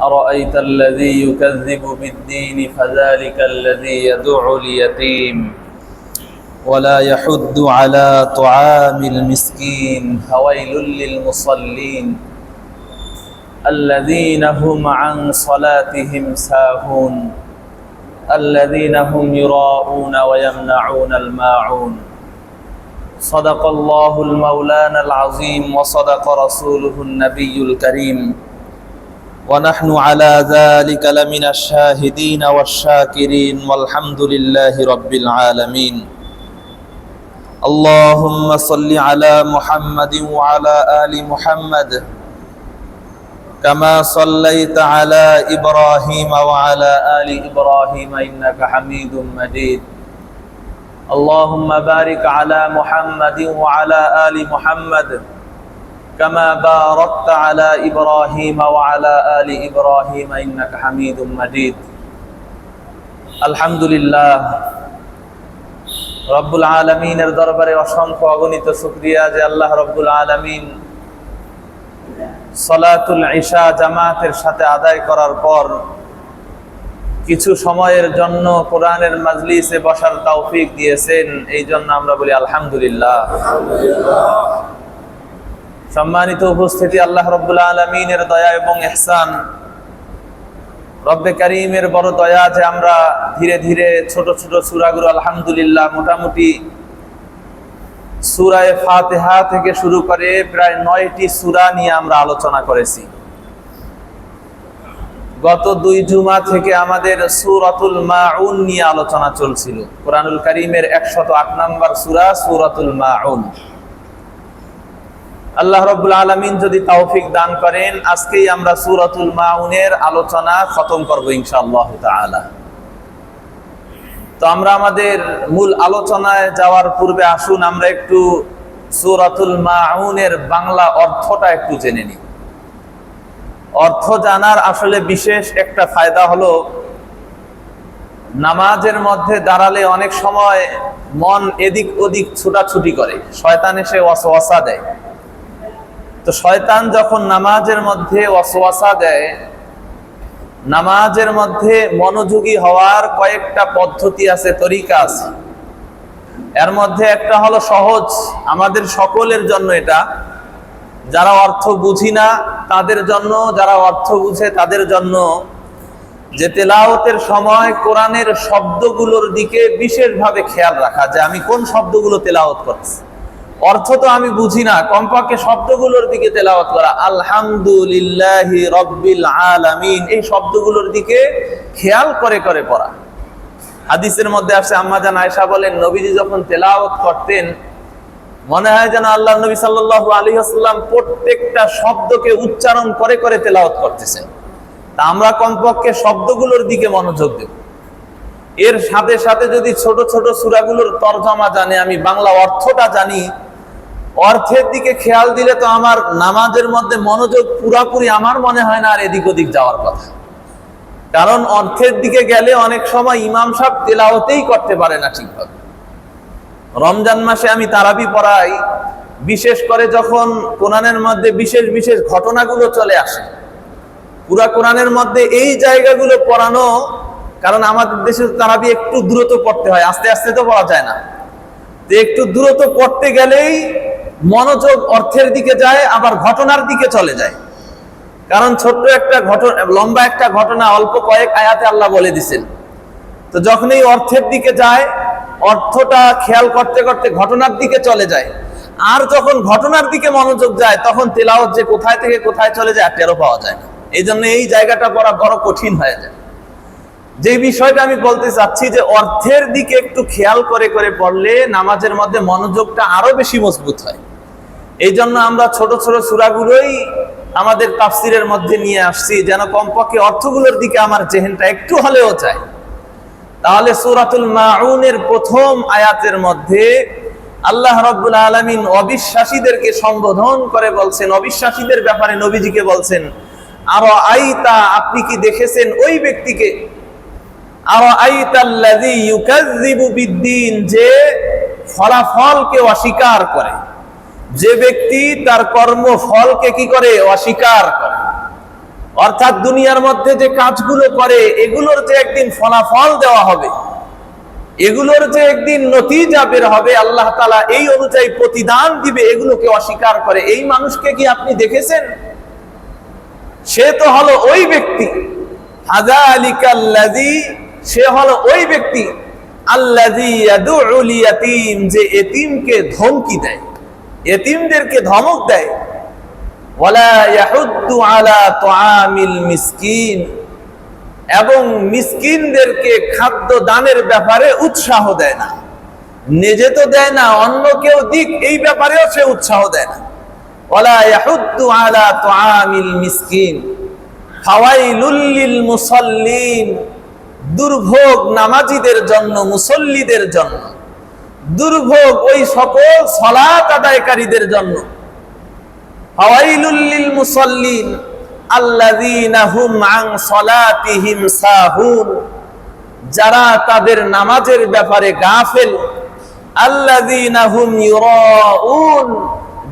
أرأيت الذي يكذب بالدين فذلك الذي يدع اليتيم ولا يحض على طعام المسكين فويل للمصلين الذين هم عن صلاتهم ساهون الذين هم يراءون ويمنعون الماعون صدق الله المولانا العظيم وصدق رسوله النبي الكريم ونحن على ذلك لمن الشاهدين والشاكرين والحمد لله رب العالمين اللهم صل على محمد وعلى آل محمد كما صليت على إبراهيم وعلى آل إبراهيم إنك حميد مجيد اللهم بارك على محمد وعلى آل محمد كما باركت على إبراهيم وعلى آل إبراهيم إنك حميد مجيد الحمد لله রব্বুল আলামিনের দরবারে অসংখ্য অগণিত শুকরিয়া যে আল্লাহ রব্বুল আলামিন সালাতুল ইশা জামাতের সাথে আদায় করার পর কিছু সময়ের জন্য কোরআনের মাজলিসে বসার তৌফিক দিয়েছেন, এই জন্য আমরা বলি আলহামদুলিল্লাহ। সম্মানিত উপস্থিতি, আল্লাহ রব্বুল আলামিনের দয়া এবং ইহসান, রব্বে কারীমের বড় দয়া যে আমরা ধীরে ধীরে ছোট ছোট সূরাগুলো আলহামদুলিল্লাহ মোটামুটি সূরা ফাতিহা থেকে শুরু করে প্রায় 9টি সূরা নিয়ে আমরা আলোচনা করেছি। গত 2 জুমা থেকে আমাদের সূরাতুল মাউন নিয়ে আলোচনা চলছিল। কোরআনুল কারীমের 108 নম্বর সূরা সূরাতুল মাউন। আল্লাহ রাব্বুল আলামিন যদি তৌফিক দান করেন আজকেই আমরা সূরাতুল মাউনের আলোচনা খতম করব ইনশাআল্লাহ তাআলা। তো আমরা আমাদের মূল আলোচনায় যাওয়ার পূর্বে আসুন আমরা একটু সূরাতুল মাউনের বাংলা অর্থটা একটু জেনে নিই। অর্থ জানার আসলে বিশেষ একটা ফায়দা হলো, নামাজের মধ্যে দাঁড়ালে অনেক সময় মন এদিক ওদিক ছুটাছুটি করে, শয়তান এসে ওয়াসওয়াসা দেয়। তো শয়তান যখন নামাজের মধ্যে ওয়াসওয়াসা দেয়, নামাজের মধ্যে মনোযোগী হওয়ার কয়েকটা পদ্ধতি আছে, তরিকা আছে। এর মধ্যে একটা হলো সহজ, আমাদের সকলের জন্য এটা, যারা অর্থ বুঝি না তাদের জন্য, যারা অর্থ বুঝে তাদের জন্য, যে তেলাওয়াতের সময় কোরআনের শব্দগুলোর দিকে বিশেষভাবে খেয়াল রাখা, যে আমি কোন শব্দগুলো তেলাওয়াত করছি। অর্থ তো আমি বুঝি না, কমপক্ষে শব্দগুলোর দিকে তেলাওয়াত করা। আলহামদুলিল্লাহি রাব্বিল আলামিন, এই শব্দগুলোর দিকে খেয়াল করে করে পড়া। হাদিসের মধ্যে আসছে, আম্মা জান আয়েশা বলেন, নবীজি যখন তেলাওয়াত করতেন মনে হয় যেন আল্লাহ নবী সাল্লাল্লাহু আলাইহি ওয়াসাল্লাম প্রত্যেকটা শব্দকে উচ্চারণ করে করে তেলাওয়াত করতেছেন। তা আমরা কমপক্ষে শব্দগুলোর দিকে মনোযোগ দেব। এর সাথে সাথে যদি ছোট ছোট সূরাগুলোর তরজমা জানি, আমি বাংলা অর্থটা জানি, অর্থের দিকে খেয়াল দিলে তো আমার নামাজের মধ্যে মনোযোগ পুরাপুরি আমার মনে হয় না আর এদিক ওদিক যাওয়ার কথা। কারণ অর্থের দিকে গেলে অনেক সময় ইমাম সাহেব তেলাওয়াতেই করতে পারে না ঠিকভাবে। রমজান মাসে আমি তারাবি পড়াই, বিশেষ করে যখন কোরআনের মধ্যে বিশেষ বিশেষ ঘটনাগুলো চলে আসে, পুরা কোরআনের মধ্যে এই জায়গাগুলো পড়ানো, কারণ আমাদের দেশে তারাবি একটু দ্রুত পড়তে হয়, আস্তে আস্তে তো পড়া যায় না। তো একটু দ্রুত পড়তে গেলেই মনোযোগ অর্থের দিকে যায়, আবার ঘটনার দিকে চলে যায়। কারণ ছোট্ট একটা ঘটনা, লম্বা একটা ঘটনা অল্প কয়েক আয়াতে আল্লাহ বলে দিছেন। তো যখন এই অর্থের দিকে যায়, অর্থটা খেয়াল করতে করতে ঘটনার দিকে চলে যায়। আর যখন ঘটনার দিকে মনোযোগ যায় তখন তেলাওয়াত যে কোথায় থেকে কোথায় চলে যায় টেরও পাওয়া যায় না। এই জন্য এই জায়গাটা পড়া বড় কঠিন হয়ে যায়। যে বিষয়টা আমি বলতে চাচ্ছি, যে অর্থের দিকে একটু খেয়াল করে করে পড়লে নামাজের মধ্যে মনোযোগটা আরো বেশি মজবুত হয়। এই জন্য আমরা ছোট ছোট সূরাগুলোই আমাদের তাফসিরের মধ্যে নিয়ে আসছি, যেন কমপক্ষে অর্থগুলোর দিকে আমার জেহেনটা একটু হলেও যায়। তাহলে সূরাতুল মাউনের প্রথম আয়াতের মধ্যে আল্লাহ রাব্বুল আলামিন অবিশ্বাসীদেরকে সম্বোধন করে বলছেন, অবিশ্বাসীদের ব্যাপারে নবীজিকে বলছেন, আরো আইতা, আপনি কি দেখেছেন ওই ব্যক্তিকে, আরো আইতাল্লাযী ইউকাযযিবু বিদ্দীন, যে ফলাফলকে অস্বীকার করে, যে ব্যক্তি তার কর্মফলকে কি করে, অস্বীকার করে। অর্থাৎ দুনিয়ার মধ্যে যে কাজগুলো করে এগুলোর যে একদিন ফলাফল দেওয়া হবে, এগুলোর যে একদিন নতিজা বের হবে, আল্লাহ তাআলা এই অনুযায়ী প্রতিদান দিবে, এগুলোকে অস্বীকার করে এই মানুষকে কি আপনি দেখেছেন? সে তো হলো ওই ব্যক্তি, হাযালিকাল্লাযী, সে হলো ওই ব্যক্তি আল্লাযী ইয়াদউল ইয়াতীম, যে এতিমকে ধমকি দেয়, এতিমদেরকে ধমক দেয়। ওয়ালা ইয়াহুদ্দু আলা তুআমিল মিসকিন, এবং মিসকিনদেরকে খাদ্য দানের ব্যাপারে উৎসাহ দেয় না। নিজে তো দেয় না, অন্য কেউ দিক এই ব্যাপারেও সে উৎসাহ দেয় না। ওয়ালা ইয়াহুদ্দু আলা তুআমিল মিসকিন ফাওয়াইলুল লিল মুসাল্লিন, দুর্ভোগ নামাজীদের জন্য, মুসল্লিদের জন্য, দুর্ভোগ ওই সকল সালাত আদায়কারীদের জন্য। ফাওয়াইলুল লিল মুসাল্লিন আল্লাযীনা হুম আন সালাতিহিম সাহুন, যারা তাদের নামাজের ব্যাপারে গাফেল। আল্লাযীনা হুম ইউরাউন,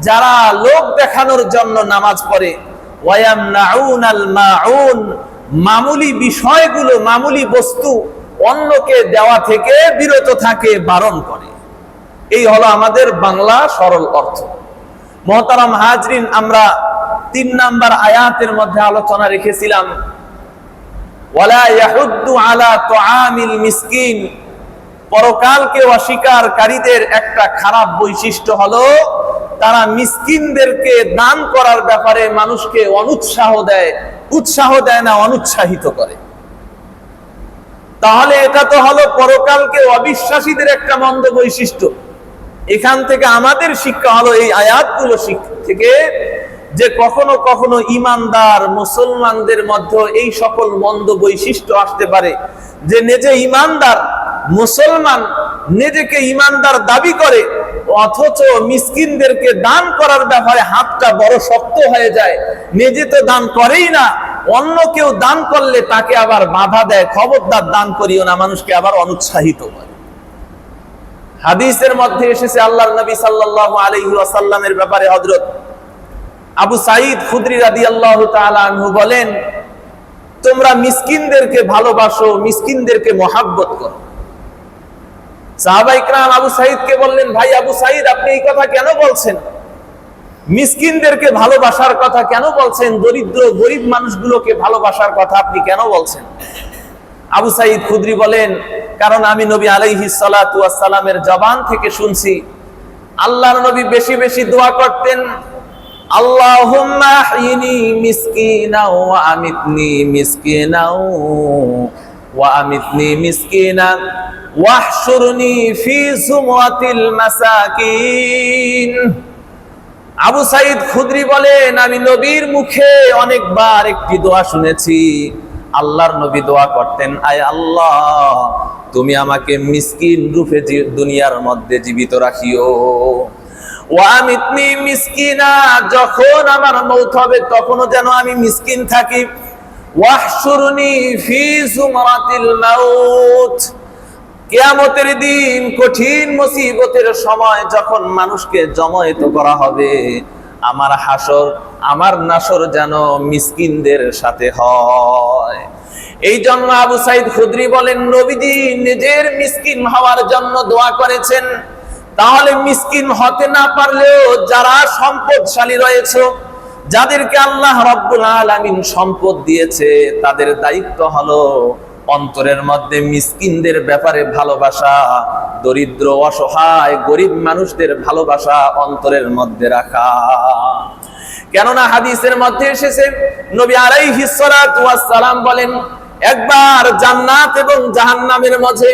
যারা লোক দেখানোর জন্য নামাজ পড়ে। ওয়া ইয়ামনাউনাল মাউন, মামুলি বিষয়গুলো, মামুলি বস্তু অন্যকে দেওয়া থেকে বিরত থাকে, বারণ করে। এই হলো আমাদের বাংলা সরল অর্থ। মুহতারাম হাজরিন, আমরা 3 নাম্বার আয়াতের মধ্যে আলোচনা রেখেছিলাম ওয়ালা ইয়াহুদ্দু আলা তুআমিল মিসকিন, পরকালকে অস্বীকারকারীদের একটা খারাপ বৈশিষ্ট্য হলো তারা মিসকিনদেরকে দান করার ব্যাপারে মানুষকে অনুৎসাহ দেয়, উৎসাহ দেয় না, অনুৎসাহিত করে। তাহলে এটা তো হলো পরকালকে অবিশ্বাসীদের একটা মন্দ বৈশিষ্ট্য। এখান থেকে আমাদের শিক্ষা হলো এই আয়াতগুলো থেকে যে কখনো কখনো ইমানদার মুসলমানদের মধ্যে এই সকল মন্দ বৈশিষ্ট্য আসতে পারে, যে নিজে ইমানদার মুসলমান, নিজেকে ইমানদার দাবি করে, অথচ মিসকিনদেরকে দান করার ব্যাপারে হাতটা বড় শক্ত হয়ে যায়। নিজে তো দান করেই না, অন্য কেউ দান করলে তাকে আবার বাধা দেয়, খবরদার দান করিও না, মানুষকে আবার অনুৎসাহিত করে। হাদিসের মধ্যে এসেছে আল্লাহর নবী সাল্লাল্লাহু আলাইহি ওয়াসাল্লামের ব্যাপারে হযরত আবু সাঈদ খুদরি রাদিয়াল্লাহু তাআলা আনহু বলেন, তোমরা মিসকিনদেরকে ভালোবাসো, মিসকিনদেরকে মহব্বত করো। সাহাবা ইকরাম আবু সাঈদকে বললেন, ভাই আবু সাঈদ, আপনি এই কথা কেন বলছেন? মিসকিনদেরকে ভালোবাসার কথা কেন বলছেন? দরিদ্র গরীব মানুষগুলোকে ভালোবাসার কথা আপনি কেন বলছেন? আবু সাঈদ খুদরি বলেন, কারণ আমি নবী আলাইহিস সালাতু ওয়াস সালামের জবান থেকে শুনছি আল্লাহর নবী বেশি বেশি দোয়া করতেন, আল্লাহুম্মা আহইনি মিসকিনা ওয়া আমিতনি মিসকিনা ওয়া আমিতনি মিসকিনা ওয়াহশুরনি ফি যুমরাতিল মাসাকিন। আবু সাঈদ খুদরি বলেন, আমি নবীর মুখে অনেকবার একটি দোয়া শুনেছি। আল্লাহর নবী দোয়া করতেন, আয় আল্লাহ, তুমি আমাকে মিসকিন রূপে দুনিয়ার মধ্যে জীবিত রাখিও। ওয়া আমিতনি মিসকিনা, যখন আমার মওত হবে তখনও যেন আমি মিসকিন থাকি। ওয়াহশুরনি ফি যুমরাতিল মাউত, কিয়ামতের দিন কঠিন মুসিবতের সময় যখন মানুষকে জমায়েত করা হবে, আমার হাসর, আমার নাসর যেন মিসকিনদের সাথে হয়। এই জন্য আবু সাঈদ খুদরি বলেন, নবীজি নিজের মিসকিন হওয়ার জন্য দোয়া করেছেন। তাহলে মিসকিন হতে না পারলেও যারা সম্পদশালী রয়েছে, যাদেরকে আল্লাহ রাব্বুল আলামিন সম্পদ দিয়েছে, তাদের দায়িত্ব হলো অন্তরের মধ্যে মিসকিনদের ব্যাপারে ভালোবাসা, দরিদ্র অসহায় গরিব মানুষদের ভালোবাসা অন্তরের মধ্যে রাখা। কেননা হাদিসের মধ্যে এসেছে নবী আলাইহিস সালাতু ওয়াস সালাম বলেন, একবার জান্নাত এবং জাহান্নামের মাঝে,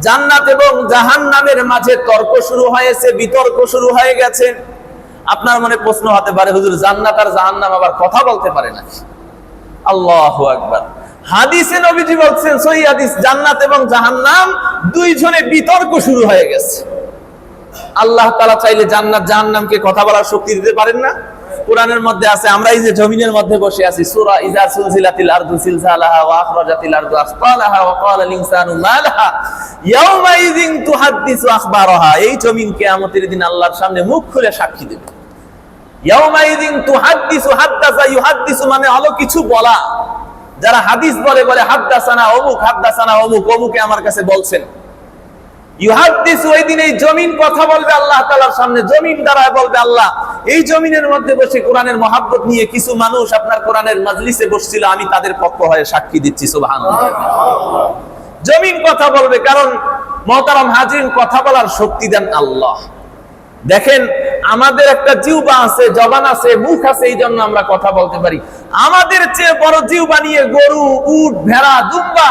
জান্নাত এবং জাহান্নামের মাঝে তর্ক শুরু হয়েছে, বিতর্ক শুরু হয়ে গেছে। আপনার মনে প্রশ্ন হতে পারে, হুজুর জান্নাত আর জাহান্নাম আবার কথা বলতে পারে নাকি? আল্লাহু আকবার। হাদিসে নবীজি বলছেন, সহিহ হাদিস, জান্নাত এবং জাহান্নাম দুইজনে বিতর্ক শুরু হয়ে গেছে। আল্লাহ তাআলা চাইলে জান্নাত জাহান্নামকে কথা বলার শক্তি দিতে পারেন না? কোরআনের মধ্যে আছে, আমরা এই যে জমিনের মধ্যে বসে আছি, সূরা ইযা সুলজিলাতিল আরদু জিলজালাহা ওয়া আখরাজাতিল আরদু আসফালাহা ওয়া ক্বালাল ইনসানু মা লাহা ইয়াওমা ইযিন তুহাদ্দিসু আখবারাহা। এই জমিন কিয়ামতের দিন আল্লাহর সামনে মুখ খুলে সাক্ষী দেবে। ইয়াউমাইযিন তুহাদ্দিসু হাদ্দাসা ইউহাদ্দিসু মানে হলো কিছু বলা। যারা হাদিস বলে বলে হাদ্দাসানা অমুক, হাদ্দাসানা অমুক, অমুকে আমার কাছে বলছেন। ইউহাদ্দিসু, ওই দিন এই জমিন কথা বলবে আল্লাহ তাআলার সামনে, জমিন দাঁড়ায় বলবে আল্লাহ এই জমিনের মধ্যে বসে কোরআনের মহব্বত নিয়ে কিছু মানুষ আপনার কোরআনের মাজলিসে বসছিল, আমি তাদের পক্ষ হয়ে সাক্ষী দিচ্ছি সুবহানাল্লাহ। জমিন কথা বলবে, কারণ মুহতারাম হাজিরিন কথা বলার শক্তি দেন আল্লাহ। দেখেন আমাদের একটা জিহ্বা আছে, জবান আছে, মুখ আছে, এই জন্য আমরা কথা বলতে পারি। আমাদের চেয়ে বড় জিহ্বা নিয়ে গরু, উট, ভেড়া, দুম্বা,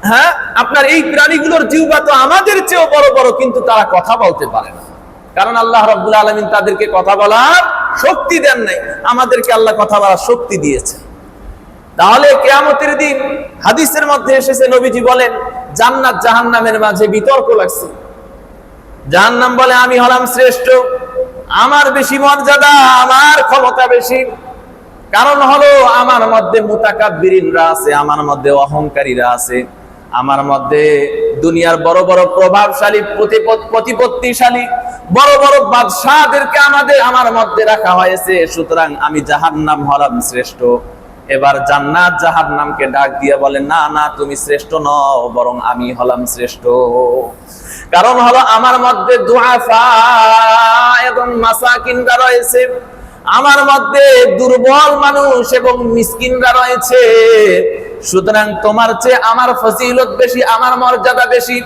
হ্যাঁ আপনার এই প্রাণীগুলোর জিহ্বা তো আমাদের চেয়েও বড় বড়, কিন্তু তারা কথা বলতে পারে না, কারণ আল্লাহ রাব্বুল আলামিন তাদেরকে কথা বলার শক্তি দেন নাই, আমাদেরকে আল্লাহ কথা বলার শক্তি দিয়েছে। তাহলে কিয়ামতের দিন হাদিসের মধ্যে এসেছে, নবীজি বলেন জান্নাত জাহান্নামের মাঝে বিতর্ক লাগছে। জাহান্নাম বলে আমি হলাম শ্রেষ্ঠ, আমার বেশি মর্যাদা, আমার ক্ষমতা বেশি, কারণ হলো আমার মধ্যে মুতাকাব্বিরিনরা আছে, আমার মধ্যে অহংকারীরা আছে, আমার মধ্যে দুনিয়ার বড় বড় প্রভাবশালী প্রতিপত্তিশালী বড় বড় বাদশাহদেরকে আমার মধ্যে রাখা হয়েছে, সুতরাং আমি জাহান্নাম হলাম শ্রেষ্ঠ। এবার জান্নাত জাহান্নামকে ডাক দিয়ে বলে না না, তুমি শ্রেষ্ঠ নও, বরং আমি হলাম শ্রেষ্ঠ। কারণ হলো আমার মধ্যে দুআফা এবং মাসাকিনরা রয়েছে, আমার মধ্যে দুর্বল মানুষ এবং মিসকিনরা রয়েছে, সুতরাং তোমার চেয়ে আমার ফজিলত বেশি, আমার মর্যাদা বেশি।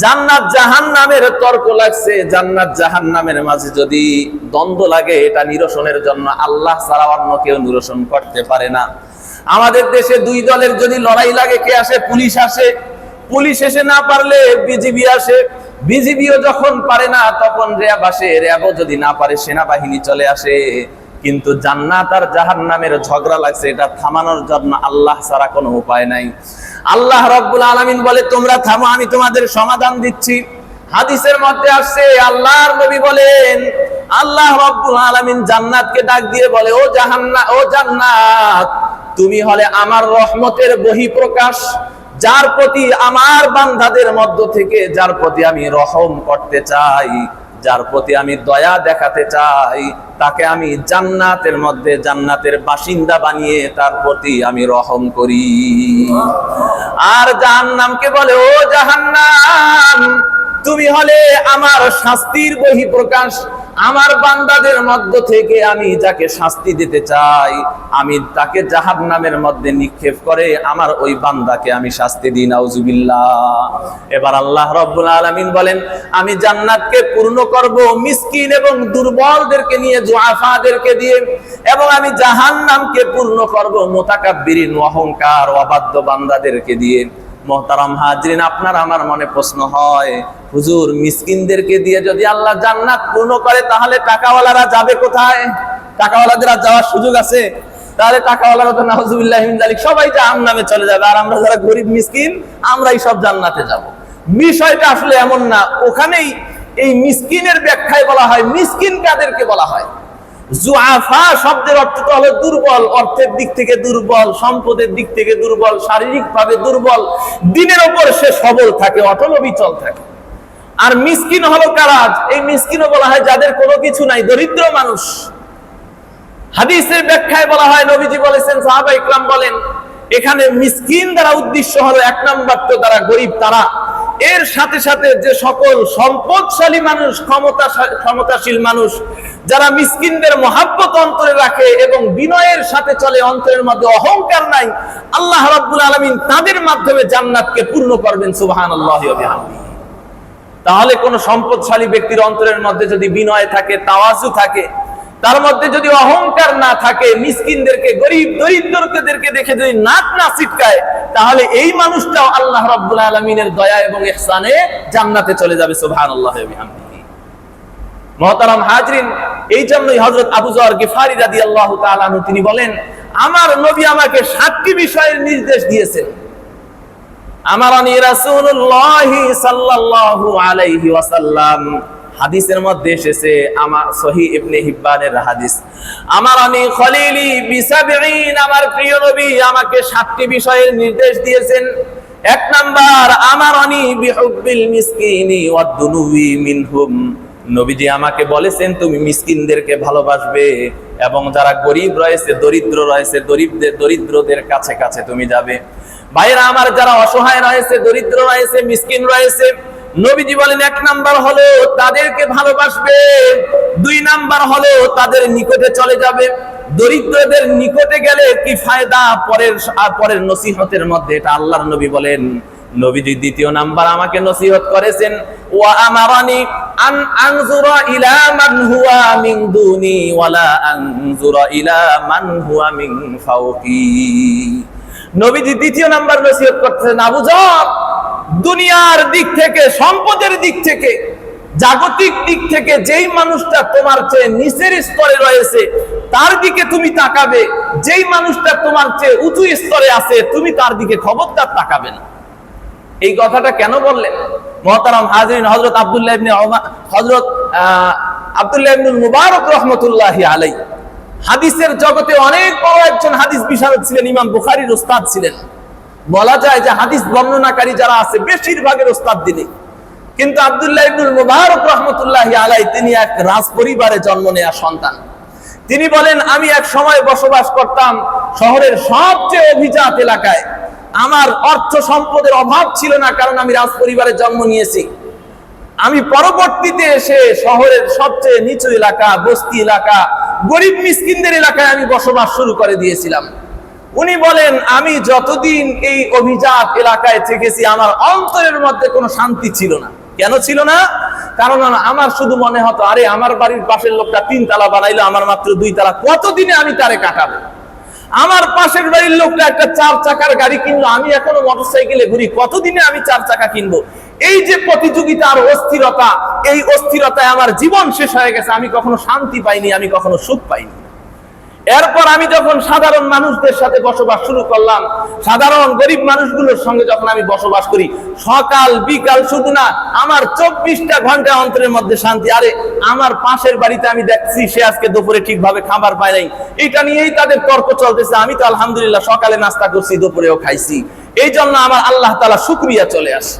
জান্নাত জাহান্নামের তর্ক লাগছে, জান্নাত জাহান্নামের মাঝে যদি দ্বন্দ্ব লাগে, এটা নিরসনের জন্য আল্লাহ ছাড়া অন্য কেউ নিরসন করতে পারে না। আমাদের দেশে দুই দলের যদি লড়াই লাগে, কে আসে? পুলিশ আসে। পুলিশ এসে না পারলে বিজিবি আসে, বিজিবিও যখন পারে না তখন র্যাব আসে, র্যাবও যদি না পারে সেনাবাহিনী চলে আসে। কিন্তু জান্নাত আর জাহান্নামের ঝগড়া লাগছে, এটা থামানোর জন্য আল্লাহ ছাড়া কোনো উপায় নাই। আল্লাহ রাব্বুল আলামিন বলে তোমরা থামো, আমি তোমাদের সমাধান দিচ্ছি। হাদিসের মধ্যে আসছে, আল্লাহর নবী বলেন আল্লাহ রাব্বুল আলামিন জান্নাতকে ডাক দিয়ে বলে ও জান্নাত, তুমি হলে আমার রহমতের বহিঃপ্রকাশ, যার প্রতি আমার বান্দাদের মধ্য থেকে যার প্রতি আমি রহম করতে চাই, যার প্রতি আমি দয়া দেখাতে চাই, তাকে আমি জান্নাতের মধ্যে জান্নাতের বাসিন্দা বানিয়ে তার প্রতি আমি রহম করি। আর জাহান্নামকে বলে ও জাহান্নাম, তুমি হলে আমার শাস্তির বহিঃপ্রকাশ, আমার বান্দাদের মধ্য থেকে আমি যাকে শাস্তি দিতে চাই, আমি তাকে জাহান্নামের মধ্যে নিক্ষেপ করে আমার ওই বান্দাকে আমি শাস্তি দিই, নাউজুবিল্লাহ। এবার আল্লাহ রাব্বুল আলামিন বলেন আমি জান্নাতকে পূর্ণ করব মিসকিন এবং দুর্বলদেরকে নিয়ে, জুআফাদেরকে দিয়ে, এবং আমি জাহান্নামকে পূর্ণ করব মুতাকাব্বিরিন, অহংকার অবাধ্য বান্দাদেরকে দিয়ে। মুহতারাম হাজিরিন, আপনার আমার মনে প্রশ্ন হয়, হুজুর মিসকিনদেরকে দিয়ে যদি আল্লাহ জান্নাত পূর্ণ করে, তাহলে টাকাওয়ালারা যাবে কোথায়? টাকাওয়ালাদের আর যাওয়ার সুযোগ আছে? তাহলে টাকাওয়ালারা তো নাউজুবিল্লাহি মিন যালিক সবাই জাহান্নামে চলে যাবে, আর আমরা যারা গরিব মিসকিন আমরাই সব জান্নাতে যাব। বিষয়টা আসলে এমন না। ওখানেই এই মিসকিনের ব্যাখ্যায় বলা হয় মিসকিন কাদেরকে বলা হয়। জুআফা শব্দের অর্থ তো হলো দুর্বল, অর্থের দিক থেকে দুর্বল, সম্পদের দিক থেকে দুর্বল, শারীরিকভাবে দুর্বল, দিনের উপর সে সবল থাকে, অটল অবিচল থাকে। আর মিসকিন হলো কারা? এই মিসকিনও বলা হয় যাদের কোনো কিছু নাই, দরিদ্র মানুষ। হাদিসের ব্যাখ্যায় বলা হয়, নবীজি বলেছেন, সাহাবা ইকরাম বলেন, এখানে মিসকিন দ্বারা উদ্দেশ্য হলো এক নাম্বার তো যারা গরিব তারা, এর সাথে সাথে যে সকল সম্পদশালী মানুষ, ক্ষমতাশীল মানুষ, যারা মিসকিনদের মহাব্বত অন্তরে রাখে এবং বিনয়ের সাথে চলে, অন্তরের মধ্যে অহংকার নাই, আল্লাহ রাব্বুল আলামিন তাদের মাধ্যমে জান্নাতকে পূর্ণ করবেন, সুবহানাল্লাহি ওয়া বিহামদিহি। তাহলে কোন সম্পদশালী ব্যক্তির অন্তরের মধ্যে যদি বিনয় থাকে, তাওয়াজু থাকে, তার মধ্যে যদি অহংকার না থাকে, মিসকিনদেরকে, গরিব দরিদ্রদেরকে দেখে যদি নাক না ছিটকায়, তাহলে এই মানুষটাও আল্লাহ রাব্বুল আলামিনের দয়া এবং ইহসানে জান্নাতে চলে যাবে, সুবহানাল্লাহি ওয়া বিহামদিহি। মুহতারাম হাজিরিন, এই জন্যই হযরত আবু যর গিফারি রাদিয়াল্লাহু তাআলা আনহু তিনি বলেন, আমার নবী আমাকে 7টি বিষয়ের নির্দেশ দিয়েছেন। আমারানি রাসূলুল্লাহ সাল্লাল্লাহু আলাইহি ওয়াসাল্লাম, হাদিসের মধ্যে এসেছে, আমার সহিহ ইবনে হিব্বানের হাদিস, আমারানি খলিলি বিসাবঈন, আমার প্রিয় নবী আমাকে 7টি বিষয়ের নির্দেশ দিয়েছেন। 1 নাম্বার, আমারানি বিহুব্বিল মিসকিনি ওয়াদ দুনুবি মিনহুম, নবীজি আমাকে বলেছেন তুমি মিসকিনদেরকে ভালোবাসবে এবং যারা গরিব রয়েছে, দরিদ্র রয়েছে, দরিদ্রদের কাছে কাছে তুমি যাবে। ভাইরা আমার, যারা অসহায় রয়েছে, দরিদ্র রয়েছে, মিসকিন রয়েছে, নবীজি বলেন 1 নাম্বার হলো তাদেরকে ভালোবাসবে, 2 নাম্বার হলো তাদের নিকটে চলে যাবে। দরিদ্রদের নিকটে গেলে কি ফায়দা? পরের নসিহতের মধ্যে এটা আল্লাহর নবী বলেন। নবীজি 2য় নাম্বার আমাকে নসিহত করেছেন, ওয়া আমারানি আন আনজুরা ইলা মান হুয়া মিন দুনি ওয়ালা আনজুরা ইলা মান হুয়া মিন ফাওকি। নবীজি 2য় নাম্বার নসিহত করতেছেন, আবু যর, দুনিয়ার দিক থেকে, সম্পদের দিক থেকে, জাগতিক দিক থেকে যেই মানুষটা তোমার চেয়ে নিচের স্তরে রয়েছে তার দিকে তুমি তাকাবে, যেই মানুষটা তোমার চেয়ে উঁচু স্তরে আছে তুমি তার দিকে খবরদার তাকাবে না। এই কথাটা কেন বললেন? মুহতারাম হাজিরিন, হযরত আব্দুল্লাহ ইবনুল মুবারক রাহমাতুল্লাহি আলাইহি হাদিসের জগতে অনেক বড় একজন হাদিস বিশারদ ছিলেন, ইমাম বুখারীর উস্তাদ ছিলেন। বলা যায় যে হাদিস বর্ণনাকারী যারা আছে বেশিরভাগের উস্তাদ তিনি। কিন্তু আব্দুল্লাহ ইবনুল মুবারক রাহমাতুল্লাহি আলাইহি তিনি এক রাজ পরিবারে জন্ম নেওয়া সন্তান। তিনি বলেন, আমি এক সময় বসবাস করতাম শহরের সবচেয়ে অভিজাত এলাকায়। আমার অর্থ সম্পদের অভাব ছিল না, কারণ আমি রাজ পরিবারে জন্ম নিয়েছি। আমি পরবর্তীতে এসে শহরের সবচেয়ে নিচু এলাকা, বস্তি এলাকা, গরিব মিসকিনদের এলাকায় আমি বসবাস শুরু করে দিয়েছিলাম। উনি বলেন, আমি যতদিন এই অভিজাত এলাকায় থেকেছি আমার অন্তরের মধ্যে কোনো শান্তি ছিল না। কেন ছিল না? কারণ আমার শুধু মনে হতো, আরে আমার বাড়ির পাশের লোকটা 3 তালা বানাইলো, আমার মাত্র 2 তালা, কতদিনে আমি তারে কাটাবো? আমার পাশের বাড়ির লোকটা একটা 4 চাকার গাড়ি কিনলো, আমি এখনো মোটরসাইকেলে ঘুরি, কতদিনে আমি 4 চাকা কিনবো? এই যে প্রতিযোগিতা আর অস্থিরতা, এই অস্থিরতায় আমার জীবন শেষ হয়ে গেছে। আমি কখনো শান্তি পাইনি, আমি কখনো সুখ পাইনি। এরপর আমি যখন সাধারণ মানুষদের সাথে বসবাস শুরু করলাম, সাধারণ গরিব মানুষগুলোর সঙ্গে যখন আমি বসবাস করি, সকাল বিকাল শুধু না, আমার 24টা ঘন্টা অন্তরের মধ্যে শান্তি। আরে আমার পাশের বাড়িতে আমি দেখছি সে আজকে দুপুরে ঠিকভাবে খাবার পায় নাই, এটা নিয়েই তাদের তর্ক চলতেছে। আমি তো আলহামদুলিল্লাহ সকালে নাস্তা করছি, দুপুরেও খাইছি। এই জন্য আমার আল্লাহ তাআলা শুকরিয়া চলে আসে।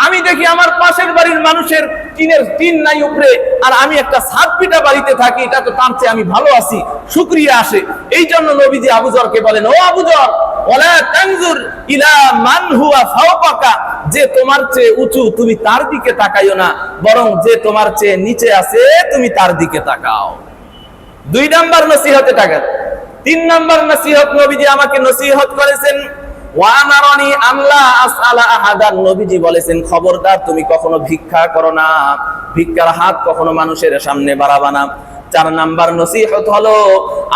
আমি দেখি আমার পাশের বাড়ির মানুষের টিন নাই উপরে, আর আমি একটা ছাদ পিটা বাড়িতে থাকি, এটা তো তার চেয়ে আমি ভালো আছি, শুকরিয়া আসে। এই জন্য নবীজি আবু যরকে বলেন, ও আবু যর, ওয়ালা তানজুর ইলা মান হুয়া ফাওকাকা, যে তোমার চেয়ে উঁচু তুমি তার দিকে তাকাইও না, বরং যে তোমার চেয়ে নিচে আছে তুমি তার দিকে তাকাও। 2 নাম্বার নসিহতে তাকান। 3 নাম্বার নসিহত নবীজি আমাকে নসিহত করেছেন, ওয়ামারানি আল্লাহ আসআলা আহাদান। নবীজি বলেছেন, খবরদার তুমি কখনো ভিক্ষা করো না, ভিক্ষার হাত কখনো মানুষের সামনে বাড়াবা না। 4 নাম্বার নসিহত হলো,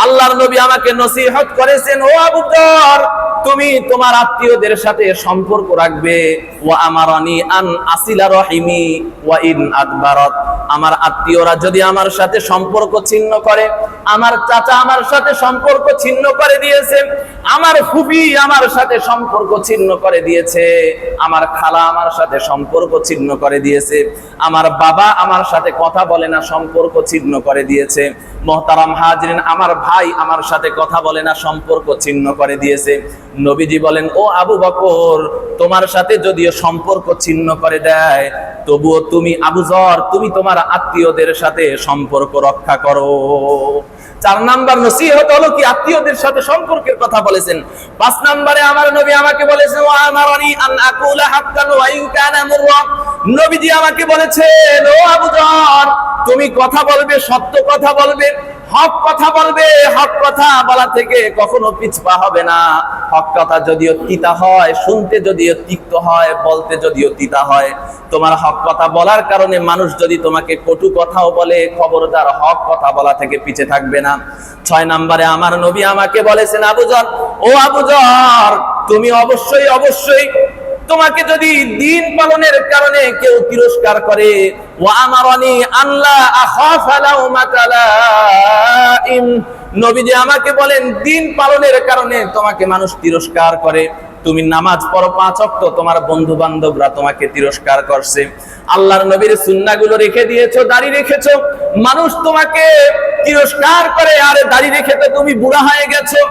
আল্লাহর নবী আমাকে নসিহত করেছেন, ও আবু বকর, তুমি তোমার আত্মীয়দের সাথে সম্পর্ক রাখবে। ওয়া আমারানি আন আসিলা রহিমি ওয়া ইন আদবারাত। আমার আত্মীয়রা যদি আমার সাথে সম্পর্ক ছিন্ন করে, আমার চাচা আমার সাথে সম্পর্ক ছিন্ন করে দিয়েছে, আমার ফুফি আমার সাথে সম্পর্ক ছিন্ন করে দিয়েছে, আমার খালা আমার সাথে সম্পর্ক ছিন্ন করে দিয়েছে, আমার বাবা আমার সাথে কথা বলে না, সম্পর্ক ছিন্ন করে দিয়েছে, মুহতারাম হাজিরিন, আমার ভাই আমার সাথে কথা বলে না, সম্পর্ক ছিন্ন করে দিয়েছে। নবীজি বলেন, ও আবু বকর, তোমার সাথে যদিও সম্পর্ক ছিন্ন করে দেয়, তবুও তুমি আবু যর, তুমি তোমার আত্মীয়দের সাথে সম্পর্ক রক্ষা করো। 4 নাম্বার নসিহত হলো কি, আত্মীয়দের সাথে সম্পর্কের কথা বলেছেন। 5 নাম্বারে আমার নবী আমাকে বলেছেন, ওয়া আমারানি আন আকুলা হাক্কান ওয়া ইন কানা মুররা। নবীজি আমাকে বলেছেন, ও আবু যর, তুমি কথা বলবে, সত্য কথা বলবে, হক কথা বলবে, হক কথা বলা থেকে কখনো পিছপা হবে না। হক কথা যদিও তিতা হয়, শুনতে যদিও তিক্ত হয়, বলতে যদিও তিতা হয়, তোমার হক কথা বলার কারণে মানুষ যদি তোমাকে কটু কথাও বলে, খবরদার হক কথা বলা থেকে পিছে থাকবে না। 6 নাম্বারে আমার নবী আমাকে বলেছেন, আবু যর, ও আবু যর, তুমি অবশ্যই তোমাকে যদি দিন পালনের কারণে কেউ তিরস্কার করে, ওয়া আমারানি আল্লাহ আখাফা লাউমাতা লাইম। নবীজি আমাকে বলেন, দিন পালনের কারণে তোমাকে মানুষ তিরস্কার করে, তুমি নামাজ পড়ো 5 ওয়াক্ত, তোমার বন্ধু বান্ধবরা তোমাকে তিরস্কার করছে, আল্লাহর নবীর সুন্নাহগুলো রেখে দিয়েছো, দাড়ি রেখেছো, মানুষ তোমাকে তিরস্কার করে, আরে দাড়ি রেখে তো তুমি বুড়া হয়ে গেছো,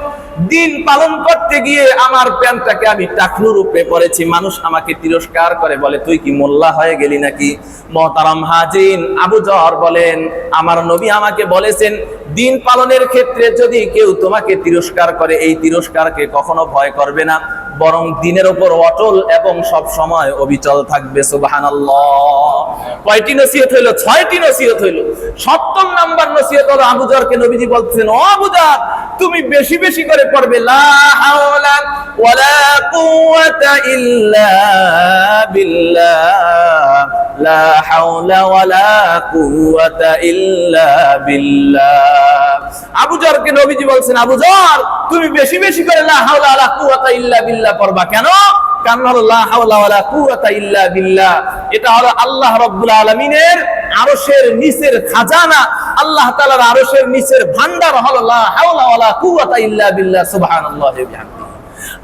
দিন পালন করতে গিয়ে আমার প্যান্টটাকে আমি টাকনুর উপরে পরেছি, মানুষ আমাকে তিরস্কার করে, বলে তুই কি মোল্লা হয়ে গেলি নাকি? মুহতারাম হাজিরিন, আবু যর বলেন আমার নবী আমাকে বলেছেন দিন পালনের ক্ষেত্রে যদি কেউ তোমাকে তিরস্কার করে, এই তিরস্কারকে কখনো ভয় করবে না, বরং দিনের উপর অটল এবং সব সময় অবিচল থাকবে। সুবহানাল্লাহ। কয়টি নসিহত হইল? 6টি নসিহত হইল। 7ম নাম্বার নসিহত হলো আবু যরকে নবীজি বলতেছেন, ও আবু যর তুমি বেশি বেশি করে পড়বে লা হাওলা ওয়ালা কুওয়াতা ইল্লা বিল্লাহ, লা হাওলা ওয়ালা কুওয়াতা ইল্লা বিল্লাহ। আবু যরকে নবীজি বলছেন, আবু যর তুমি বেশি বেশি করে লা হাওলা ওয়ালা কুওয়াতা ইল্লা বিল্লাহ পড়বা। কেন? কারণ হলো লা হাওলা ওয়ালা কুওয়াতা ইল্লা বিল্লাহ, এটা হলো আল্লাহ রাব্বুল আলামিনের আরশের নিচের খাজানা, আল্লাহ তাআলার আরশের নিচের ভান্ডার হলো লা হাওলা ওয়ালা কুওয়াতা ইল্লা বিল্লাহ। সুবহানাল্লাহি ওয়া বিহামদিহি।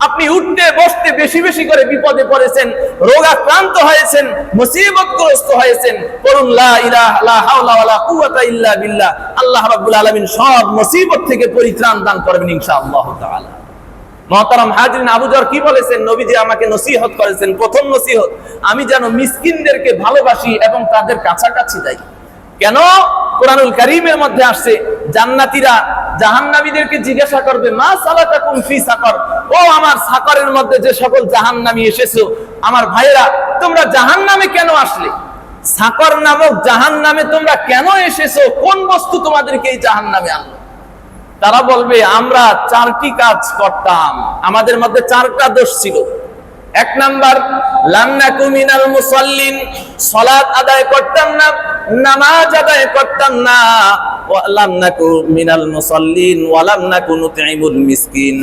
আপনি উঠতে বসতে বেশি বেশি করে বিপদে পড়েছেন, রোগাক্রান্ত হয়েছেন, মুসিবতগ্রস্ত হয়েছেন, বলুন লা ইলাহা লা হাওলা ওয়ালা কুওয়াতা ইল্লা বিল্লাহ। আল্লাহ রাব্বুল আলামিন সব মুসিবত থেকে পরিত্রাণ দান করবেন ইনশাআল্লাহ তাআলা। মুহতারাম হাজিরিন, আবু যর কি বলেছেন? নবীজি আমাকে নসিহত করেছেন, প্রথম নসিহত আমি যেন মিসকিনদেরকে ভালোবাসি এবং তাদের কাছাকাছি যাই। কেন? কোরআনুল কারীমের মধ্যে আসছে জান্নাতীরা জাহান্নামীদেরকে জিজ্ঞাসা করবে মা সালাকাকুম ফি সাকার, ও আমার সাকারের মধ্যে যে সকল জাহান্নামী এসেছো, আমার ভাইরা তোমরা জাহান্নামে কেন আসলে? সাকার নামক জাহান্নামে তোমরা কেন এসেছো? কোন বস্তু তোমাদেরকে এই জাহান্নামে আনলো? তারা বলবে আমরা 4টি কাজ করতাম, আমাদের মধ্যে 4টা দোষ ছিল। 1 নাম্বার লাম নাকু মিনাল মুসাল্লিন, সালাত আদায় করতাম না, নামাজ আদায় করতাম না। ওয়া লাম নাকু মিনাল মুসাল্লিন ওয়া লাম নাকু নুতঈমুল মিসকিন,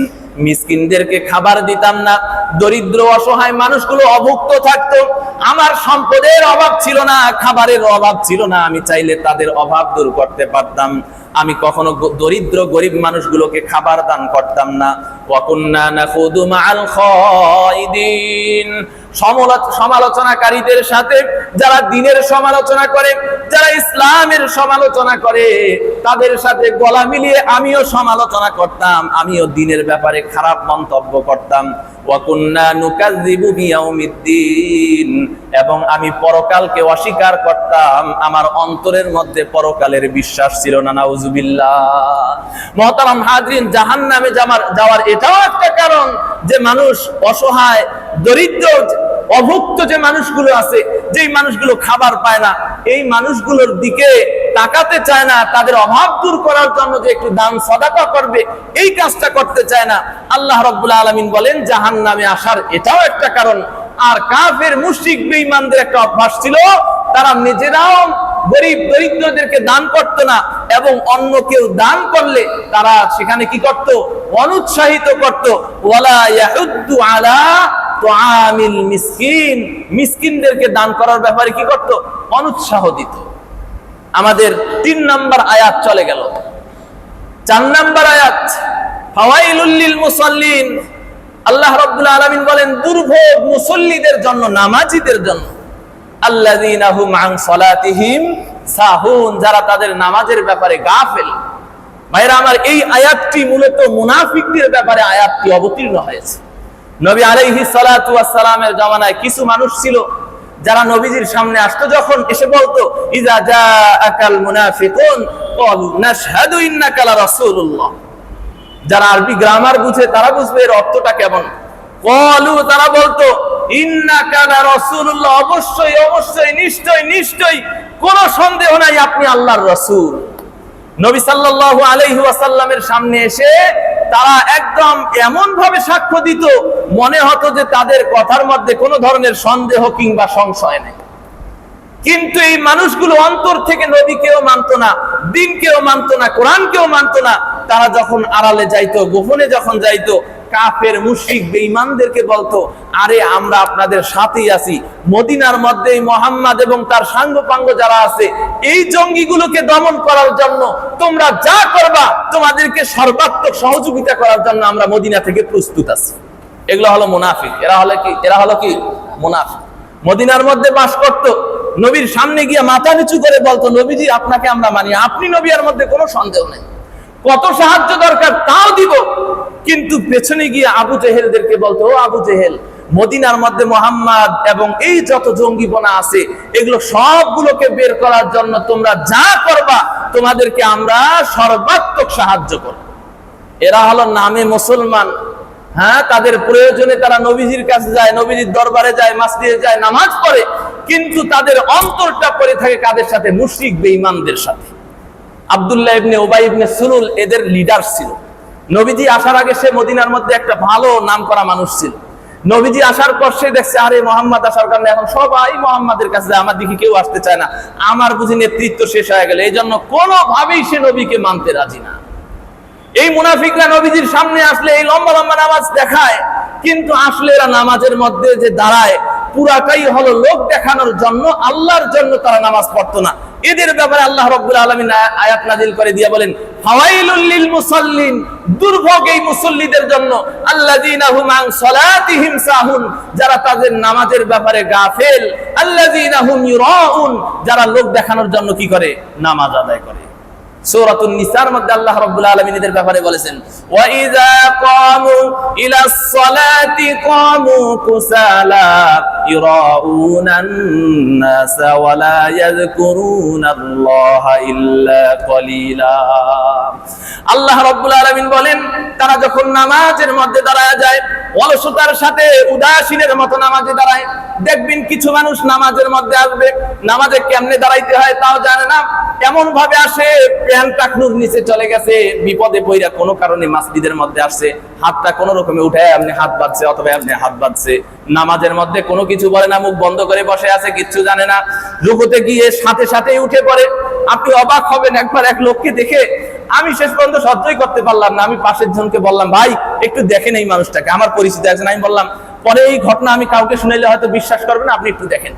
মিসকিনদেরকে খাবার দিতাম না, দরিদ্র অসহায় মানুষগুলো অভুক্ত থাকতো, আমার সম্পদের অভাব ছিল না, খাবারের অভাব ছিল না, আমি চাইলে তাদের অভাব দূর করতে পারতাম, আমি কখনো দরিদ্র গরিব মানুষগুলোকে খাবার দান করতাম না। ওয়া কুন্না নাখুদু মাআল খায়িদিন, সমালোচনাকারীদের সাথে, যারা দ্বীনের সমালোচনা করে, যারা ইসলামের সমালোচনা করে, তাদের সাথে গলা মিলিয়ে আমিও সমালোচনা করতাম, আমিও দ্বীনের ব্যাপারে খারাপ মন্তব্য করতাম। ওয়া কুন্না নুকাযযিবু বিয়াউমিদ্দিন, এবং আমি পরকালকে অস্বীকার করতাম, আমার অন্তরের মধ্যে পরকালের বিশ্বাস ছিল না। নাউজুবিল্লাহ। মুহতারাম হাজিরিন, জাহান্নামে যাওয়ার এটাও একটা কারণ যে মানুষ অসহায়, দরিদ্র, অভুক্ত যে মানুষগুলো আছে, যেই মানুষগুলো খাবার পায় না, এই মানুষগুলোর দিকে তাকাতে চায় না, তাদের অভাব দূর করার জন্য যে একটু দান সাদাকা করবে, এই কাজটা করতে চায় না। আল্লাহ রাব্বুল আলামিন বলেন জাহান্নামে আসার এটাও একটা কারণ। আর কাফের মুশরিক বেঈমানদের একটা অভ্যাস ছিল, তারা নিজেরাও গরিব দরিদ্রদেরকে দান করতো না, এবং অন্য কেউ দান করলে তারা সেখানে কি করত? অনুৎসাহিত করত। ওয়ালা ইয়াহুদ্দু আলা তুআমিল মিসকিন, মিসকিনদেরকে দান করার ব্যাপারে কি করত? অনুৎসাহ দিত। আমাদের 3 নাম্বার আয়াত চলে গেল। 4 নাম্বার আয়াত ফাওয়াইলুল লিল মুসাল্লিন, আল্লাহ রাব্বুল আলামিন বলেন দুর্ভোগ মুসল্লিদের জন্য, নামাজীদের জন্য। আল্লাযীনা হুম আন সালাতিহিম সাহুন, যারা তাদের নামাজের ব্যাপারে গাফেল। ভাইরা আমার, এই আয়াতটি মূলত মুনাফিকদের ব্যাপারে আয়াতটি অবতীর্ণ হয়েছে। নবী আলাইহিস সালাতু ওয়াস সালামের জামানায় কিছু মানুষ ছিল যারা নবীজির সামনে আসতো, যখন এসে বলতো ইজা জাআকাল মুনাফিকুন ক্বালু নাশহাদু ইন্নাকা লা রাসূলুল্লাহ। যারা আরবি গ্রামার বুঝে তারা বুঝবে এর অর্থটা কেমন। ক্বালু, তারা বলতো ইন্নাকা লা রাসূলুল্লাহ, অবশ্যই অবশ্যই, নিশ্চয় নিশ্চয়, কোনো সন্দেহ নাই আপনি আল্লাহর রাসূল। নবী সাল্লাল্লাহু আলাইহি ওয়াসাল্লামের সামনে এসে তারা একদম এমন ভাবে সাক্ষ্য দিত, মনে হতো যে তাদের কথার মধ্যে কোনো ধরনের সন্দেহ কিংবা সংশয় নেই। কিন্তু এই মানুষগুলো অন্তর থেকে নবীকেও মানতো না, দ্বীনকেও মানতো না, কোরআনকেও মানতো না। তারা যখন আড়ালে যাইতো, গোপনে যখন যাইতো, কাফের মুশরিক বেঈমানদেরকে বলতো আরে আমরা আপনাদের সাথেই আছি, মদিনার মধ্যেই মুহাম্মদ এবং তার সাঙ্গপাঙ্গ যারা আছে, এই জঙ্গিগুলোকে দমন করার জন্য তোমরা যা করবা, তোমাদেরকে সর্বাত্মক সহযোগিতা করার জন্য আমরা মদিনা থেকে প্রস্তুত আছি। এগুলো হলো মুনাফিক। এরা হলো কি মুনাফিক। মদিনার মধ্যে বাস করত, নবীর সামনে গিয়ে মাথা নিচু করে বলতো নবীজি আপনাকে আমরা মানি, আপনি নবী, এর মধ্যে কোনো সন্দেহ নেই, কত সাহায্য দরকার তাও দিব, কিন্তু পেছনে গিয়ে আবু জেহেলদেরকে বলতো, ও আবু জেহেল, মদিনার মধ্যে মোহাম্মদ এবং এই যত জঙ্গিপনা আছে এগুলো সবগুলোকে বের করার জন্য তোমরা যা করবা তোমাদেরকে আমরা সর্বাত্মক সাহায্য করব। এরা হলো নামে মুসলমান, হ্যাঁ, তাদের প্রয়োজনে তারা নবীজির কাছে যায়, নবীজির দরবারে যায়, মসজিদে যায়, নামাজ পড়ে, কিন্তু তাদের অন্তরটা পড়ে থাকে কাদের সাথে? মুশরিক বেঈমানদের সাথে। আব্দুল্লাহ ইবনে উবাই ইবনে সুলুল এদের লিডার ছিল। নবীজি আসার আগে সে মদিনার মধ্যে একটা ভালো নামকরা মানুষ ছিল। নবীজি আসার পর সে দেখছে, আরে মোহাম্মদ আসার কারণে এখন সবাই মোহাম্মদের কাছে যায়, আমার দিকে কেউ আসতে চায় না, আমার বুঝি নেতৃত্ব শেষ হয়ে গেল, এই জন্য কোনোভাবেই সে নবীকে মানতে রাজি না। এই মুনাফিকরা নবীজির সামনে আসলে এই লম্বা লম্বা নামাজ দেখায়, কিন্তু আসলে এরা নামাজের মধ্যে যে দাঁড়ায় পুরাটাই হলো লোক দেখানোর জন্য, আল্লাহর জন্য তারা নামাজ পড়তো না। এদের ব্যাপারে আল্লাহ রাব্বুল আলামিন আয়াত নাযিল করে দিয়ে বলেন, ফাওয়াইলুল লিল মুসাল্লিন, দুর্ভোগ এই মুসল্লিদের জন্য, আল্লাযীনা হুম আন সালাতিহিম সাহুন, যারা তাদের নামাজের ব্যাপারে গাফেল, আল্লাযীনা হুম ইউরাউন, যারা লোক দেখানোর জন্য কি করে? নামাজ আদায় করে। সূরাতুন নিসার মধ্যে আল্লাহ রাব্বুল আলামিন এদের ব্যাপারে বলেছেন, ওয়া ইযা কামু ইলাস সালাতি কামু কুসালা ইরাউনান নাস ওয়া লা ইয়াযকুরুনাল্লাহা ইল্লা কলিলা। আল্লাহ রাব্বুল আলামিন বলেন, তারা যখন নামাজের মধ্যে দাঁড়ায় যায়, অলসতার সাথে উদাসীনের মতো নামাজে দাঁড়ায়। দেখবেন কিছু মানুষ নামাজের মধ্যে আসবে, নামাজে কেমনে দাঁড়াইতে হয় তাও জানে না, এমন ভাবে আসে প্যান্ট টাকনুর নিচে চলে গেছে, বিপদে পড়া কোনো কারণে মসজিদের মধ্যে আসছে, হাতটা কোনো রকমে উঠায় আপনি হাত বাঁধছে অথবা আপনি হাত বাঁধছে, নামাজের মধ্যে কোনো কিছু বলে না, মুখ বন্ধ করে বসে আছে, কিচ্ছু জানে না, রুকুতে গিয়ে সাথে সাথেই উঠে পড়ে। আপনি অবাক হবেন, একবার এক লোককে দেখে আমি শেষ পর্যন্ত সহ্যই করতে পারলাম না, আমি পাশের জনকে বললাম, ভাই একটু দেখেন এই মানুষটাকে, আমার পরিচিত একজন, আমি বললাম, পরে এই ঘটনা আমি কাউকে শুনাইলে হয়তো বিশ্বাস করবে না, আপনি একটু দেখেন।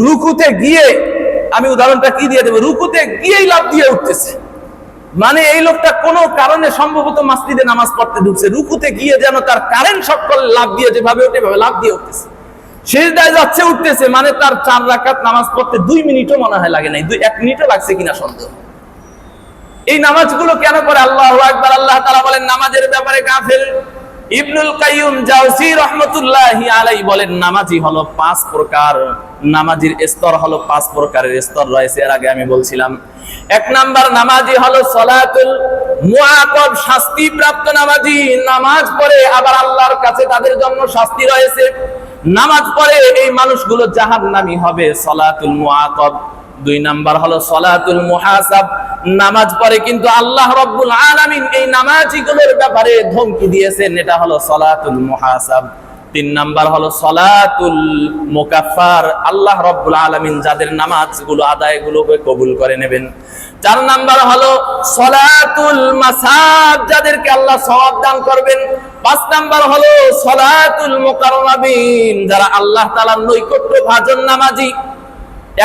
রুকুতে গিয়ে, আমি উদাহরণটা কি দিয়ে দেবো, রুকুতে গিয়েই লাফ দিয়ে উঠতেছে। মানে এই লোকটা কোনো কারণে সম্ভবত মসজিদে নামাজ পড়তে ঢুকছে, রুকুতে গিয়ে যেন তার কারেন্ট শক করলে লাফ দিয়ে যেভাবে ওঠে ভাবে লাফ দিয়ে উঠতেছে, সিজদায় যাচ্ছে উঠতেছে, মানে তার 4 রাকাত নামাজ পড়তে 2 মিনিটও মনে হয় লাগে নাই, 1 মিনিটও লাগছে কিনা সন্দেহ। এই নামাজগুলো কেন করে? আল্লাহু আকবার। আল্লাহ তাআলা বলেন নামাজের ব্যাপারে গাফেল। ইবনুল কাইয়্যিম জাওযী রাহমাতুল্লাহি আলাইহি বলেন, নামাজি হলো 5 প্রকার, নামাজির স্তর হলো 5 প্রকারের স্তর রয়েছে। এর আগে আমি বলছিলাম, 1 নাম্বার নামাজি হলো সালাতুল মুআকাব, শাস্তিপ্রাপ্ত নামাজি, নামাজ পড়ে আবার আল্লাহর কাছে তাদের জন্য শাস্তি রয়েছে, নামাজ পড়ে এই মানুষগুলো জাহান্নামী হবে, সালাতুল মুআকাব। 2 নাম্বার হলো সালাতুল মুহাসাব, নামাজ পড়ে কিন্তু আল্লাহ রাব্বুল আলামিন এই নামাজীগুলোর ব্যাপারে ধমকি দিয়েছেন, এটা হলো সালাতুল মুহাসাব। 3 নাম্বার হলো সালাতুল মুকাফফার, আল্লাহ রাব্বুল আলামিন যাদের নামাজগুলো আদায়গুলোকে কবুল করে নেবেন। 4 নাম্বার হলো সালাতুল মাসাব, যাদেরকে আল্লাহ সওয়াব দান করবেন। 5 নাম্বার হলো সালাতুল মুকাররাবিন, যারা আল্লাহ তাআলার নৈকট্য ভাজন নামাজি।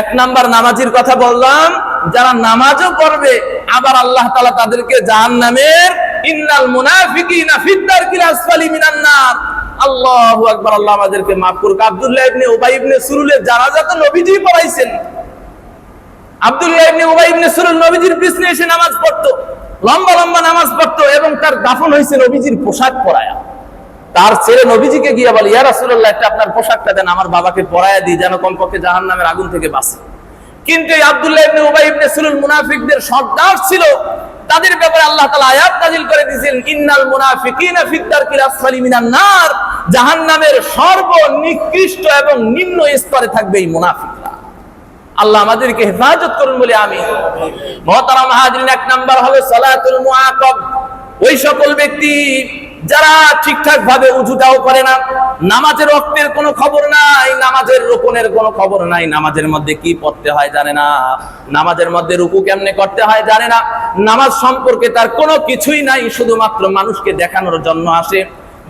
1 নাম্বার নামাজির কথা বললাম, যারা নামাজও পড়বে আবার আল্লাহ তাআলা তাদেরকে জাহান্নামের, ইন্নাল মুনাফিকিনা ফিদ-দারকিল আসফালি মিনান নার। আল্লাহু আকবার। আল্লাহ আমাদেরকে মাফ করুক। আব্দুল্লাহ ইবনে উবাই ইবনে সুলুলের জানাজা তো নবীজি পড়াইছেন। আব্দুল্লাহ ইবনে উবাই ইবনে সুলুল নবীজির পিছনে এসে নামাজ পড়তো, লম্বা লম্বা নামাজ পড়তো, এবং তার দাফন হয়েছে নবীজির পোশাক পরায়া। তার ছেলে নবীজিকে গিয়ে বলে, ইয়া রাসূলুল্লাহ, একটা আপনার পোশাকটা দেন, আমার বাবাকে পরায়া দিই, যেন কমপক্ষে জাহান্নামের আগুন থেকে বাঁচে। কিন্তু এই আব্দুল্লাহ ইবনে উবাই ইবনে সুলুল মুনাফিকদের সর্দার ছিল, তাদের ব্যাপারে আল্লাহ তাআলা আয়াত নাযিল করে দিয়েছেন, ইন্নাল মুনাফিকিনা ফিদ-দারকিল আসফালি মিনান নার, জাহান্নামের সর্বনিকৃষ্ট এবং নিম্ন স্তরে থাকবে এই মুনাফিকরা। আল্লাহ আমাদেরকে হেফাজত করুন বলে আমিন। মুহতারাম হাজিরিন, 1 নাম্বার হলো সালাতুল মুআকাব, ওই সকল ব্যক্তি যারা ঠিকঠাক ভাবে উজুটাও করে না, নামাজের ওয়াক্তের কোনো খবর নাই, নামাজের রুকুনের কোনো খবর নাই, নামাজের মধ্যে কি পড়তে হয় জানে না, নামাজের মধ্যে রুকু কেমনে করতে হয় জানে না, নামাজ সম্পর্কে তার কোনো কিছুই নাই, শুধুমাত্র মানুষকে দেখানোর জন্য আসে।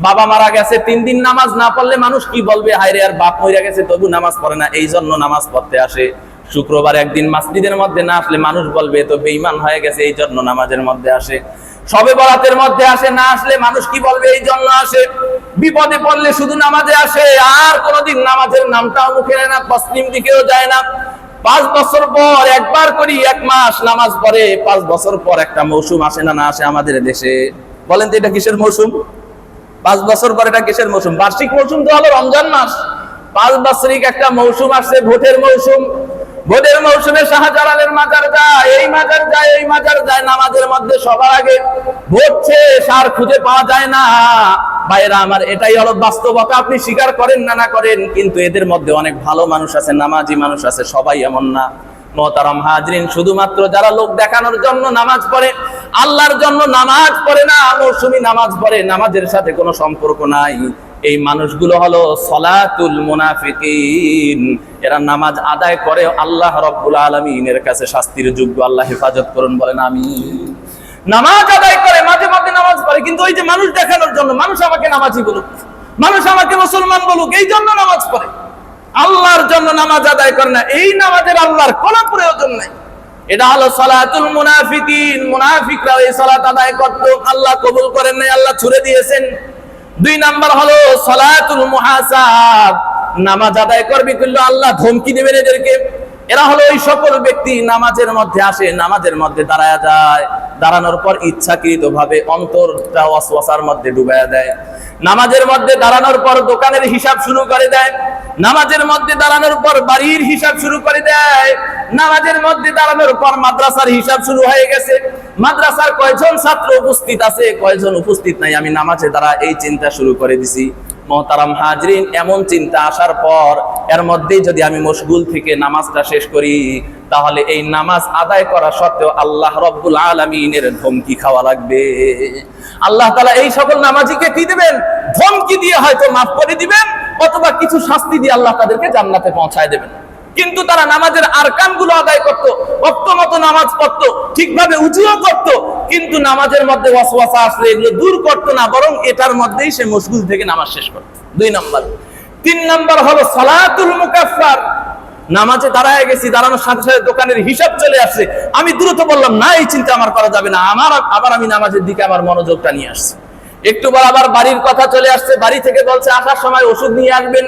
বাবা মারা গেছে, 3 দিন নামাজ না পড়লে মানুষ কি বলবে, হায়রে আর বাপ মরে গেছে তবু নামাজ পড়ে না, এই জন্য নামাজ পড়তে আসে। শুক্রবার একদিন মসজিদের মধ্যে না আসলে মানুষ বলবে তো বেঈমান হয়ে গেছে, এই জন্য নামাজের মধ্যে আসে। সবে বরাতের মধ্যে আসে, না আসলে মানুষ কি বলবে, এই জন্য আসে। বিপদে পড়লে শুধু নামাজে আসে, আর কোনোদিন নামাজের নামটাও মুখে নেয় না, তসলিম দিকেও যায় না। 5 বছর পর একবার করি 1 মাস নামাজ পড়ে, 5 বছর পর একটা মৌসুম আসে না, না আসে আমাদের দেশে। বলেন তো এটা কিসের মৌসুম? 5 বছর পর এটা কিসের মৌসুম? বার্ষিক মৌসুম তো হলো রমজান মাস। 5 বার্ষিক একটা মৌসুম আসছে, ভোটের মৌসুম। ভোটের মৌসুমে শাহজালালের মাজার যায়, এই মাজার যায়, এই মাজার যায়, নামাজের মধ্যে সবার আগে ভোট শেষ, আর খুঁজে পাওয়া যায় না। ভাইরা আমার, এটাই হলো বাস্তবতা। আপনি স্বীকার করেন না না করেন, কিন্তু এদের মধ্যে অনেক ভালো মানুষ আছে, নামাজি মানুষ আছে, সবাই এমন না। মোহতারাম হাজরিন, শুধুমাত্র যারা লোক দেখানোর জন্য নামাজ পড়ে, আল্লাহর জন্য নামাজ পড়ে না, মৌসুমি নামাজ পড়ে, নামাজের সাথে কোনো সম্পর্ক নাই, এই মানুষগুলো হলো সলাতুল মুনাফিকিন। এরা নামাজ আদায় করে আল্লাহ রাব্বুল আলামিনের কাছে শাস্তির যোগ্য। আল্লাহ হেফাজত করুন, বলেন আমিন। নামাজ আদায় করে, মাঝে মাঝে নামাজ পড়ে, কিন্তু ওই যে মানুষ দেখানোর জন্য, মানুষ আমাকে নামাজি বলুক, মানুষ আমাকে মুসলমান বলুক, এই জন্য নামাজ পড়ে, আল্লাহর জন্য নামাজ আদায় করে না। এই নামাজের আল্লাহর কোনো প্রয়োজন নাই। এটা হলো সালাতুল মুনাফিকিন। মুনাফিকরা এই সালাত আদায় করত, আল্লাহ কবুল করেন নাই, আল্লাহ ছুড়ে দিয়েছেন। 2 নাম্বার হলো সালাতুল মুহাসাব। নামাজ আদায় করবি কিন্তু আল্লাহ ধমকি দেবেন এদেরকে। এরা হলো ওই সকল ব্যক্তি নামাজের মধ্যে আসে, নামাজের মধ্যে দাঁড়ায় যায়, দাঁড়ানোর পর ইচ্ছাকৃতভাবে অন্তরটা ওয়াসওয়াসার মধ্যে ডুবায়া দেয়। নামাজের মধ্যে দাঁড়ানোর পর দোকানের হিসাব শুরু করে দেয়, নামাজের মধ্যে দাঁড়ানোর পর বাড়ির হিসাব শুরু করে দেয়, নামাজের মধ্যে দাঁড়ানোর পর মাদ্রাসার হিসাব শুরু হয়ে গেছে, মাদ্রাসার কয়জন ছাত্র উপস্থিত আছে, কয়জন উপস্থিত নাই, আমি নামাজে দ্বারা এই চিন্তা শুরু করে দিছি। মোহতারাম হাজরিন, এমন চিন্তা আসার পর এর মধ্যেই যদি আমি মশগুল থেকে নামাজটা শেষ করি, তাহলে এই নামাজ আদায় করা সত্ত্বেও আল্লাহ রাব্বুল আলামিনের ধমকি খাওয়া লাগবে। আল্লাহ তাআলা এই সকল নামাজিকে কি দিবেন? ধমকি দিয়ে হয়তো মাফ করে দিবেন, অথবা কিছু শাস্তি দিয়ে আল্লাহ তাদেরকে জান্নাতে পৌঁছায় দেবেন। কিন্তু তারা নামাজের আরকানগুলো আদায় করত, ওয়াক্ত মতো নামাজ পড়তো, ঠিকভাবে উজুও করত, কিন্তু নামাজের মধ্যে ওয়াসওয়াসা আসলে এগুলো দূর করত না, বরং এটার মধ্যেই সে মশগুল থেকে নামাজ শেষ করত। 2 নাম্বার। 3 নাম্বার হলো সালাতুল মুকাফফার। নামাজে দাঁড়ায় গেছি, দাঁড়ানোর সাথে সাথে দোকানের হিসাব চলে আসছে, আমি দ্রুত বললাম না, এই চিন্তা আমার করা যাবে না, আবার আমি নামাজের দিকে আমার মনোযোগটা নিয়ে আসছি। একটু পর আবার বাড়ির কথা চলে আসছে, বাড়ি থেকে বলছে আসার সময় ওষুধ নিয়ে আসবেন।